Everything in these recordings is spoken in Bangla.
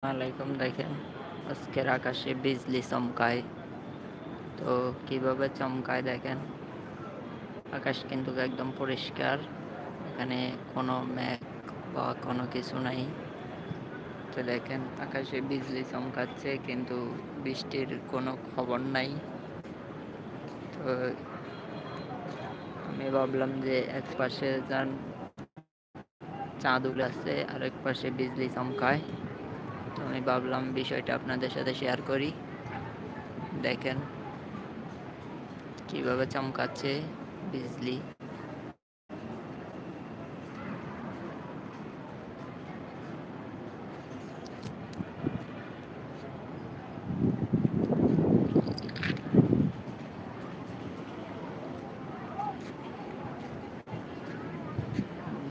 আলাইকুম। দেখেন আজকের আকাশে বিজলি চমকায়। তো কিভাবে চমকায় দেখেন, আকাশ কিন্তু একদম পরিষ্কার, এখানে কোনো মেঘ বা কোনো কিছু নাই। তো দেখেন আকাশে বিজলি চমকাচ্ছে কিন্তু বৃষ্টির কোনো খবর নাই। তো আমি ভাবলাম যে এক পাশে যান চাঁদ উঠে আছে আর এক পাশে বিজলি চমকায়। তো আমি ভাবলাম বিষয়টা আপনাদের সাথে শেয়ার করি। দেখেন কিভাবে চমকাচ্ছে বিজলি।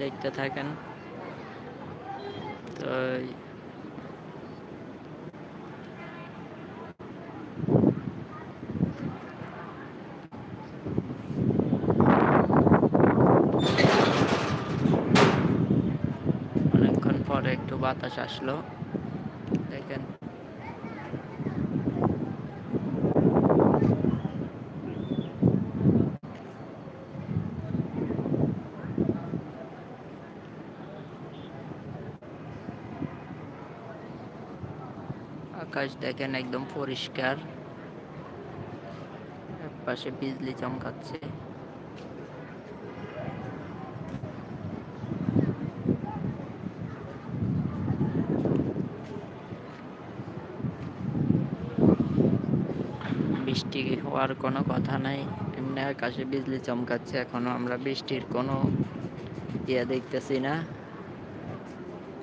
দেখতে থাকেন। তো অনেকক্ষণ পরে একটু বাতাস আসলো, দেখেন। আকাশ দেখেন একদম পরিষ্কার, একপাশে বিজলি চমকাচ্ছে। বৃষ্টি হওয়ার কোনো কথা নাই, এমনি আকাশে বিজলি চমকাচ্ছে, এখনো আমরা বৃষ্টির কোনো দেখতেছি না।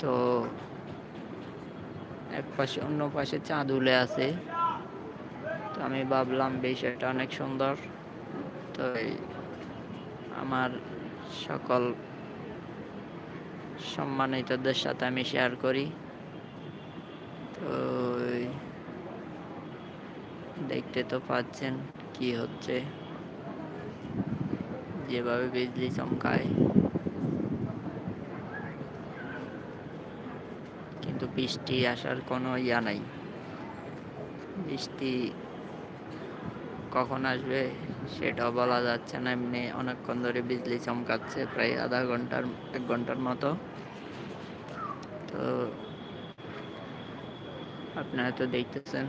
তো এক পাশে অন্য পাশে চাঁদ উলে আছে। তো আমি ভাবলাম বিষয়টা অনেক সুন্দর। তো আমার সকল সম্মানিতদের সাথে আমি শেয়ার করি। তো দেখতে তো পাচ্ছেন কি হচ্ছে, যেভাবে বিজলি চমকায়, কিন্তু বৃষ্টি আসার কোনো নাই। বৃষ্টি কখন আসবে সেটাও বলা যাচ্ছে না, এমনি অনেকক্ষণ ধরে বিজলি চমকাচ্ছে, প্রায় আধা ঘন্টার 1 ঘন্টার মতো। তো আপনারা তো দেখতেছেন।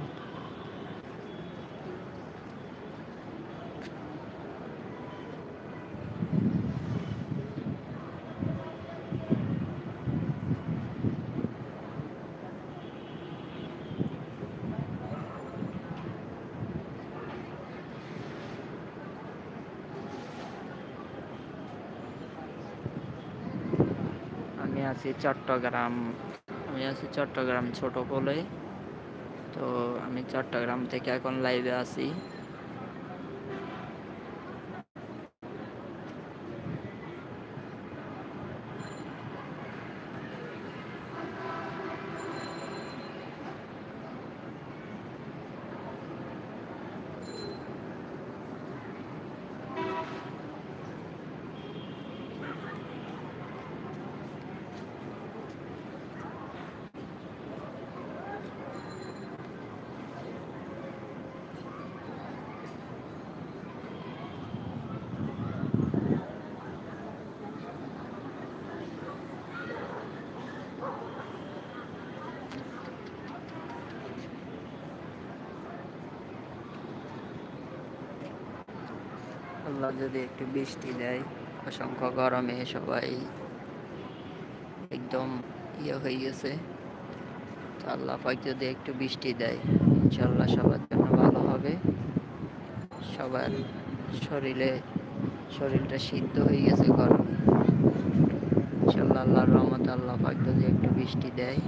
আমি আছি চট্টগ্রাম, ছোট পোলে। তো আমি চট্টগ্রাম থেকে এখন লাইভে আছি। আল্লাহ যদি একটু বৃষ্টি দেয়, অসংখ্য গরমে সবাই একদম হয়ে গেছে। তো আল্লাহ পাক যদি একটু বৃষ্টি দেয়, ইনশাল্লাহ সবার জন্য ভালো হবে। সবার শরীরটা সিদ্ধ হয়ে গেছে গরমে। ইনশাল্লাহ আল্লাহর রহমতে আল্লাহ পাক যদি একটু বৃষ্টি দেয়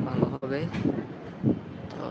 ভালো হবে। তো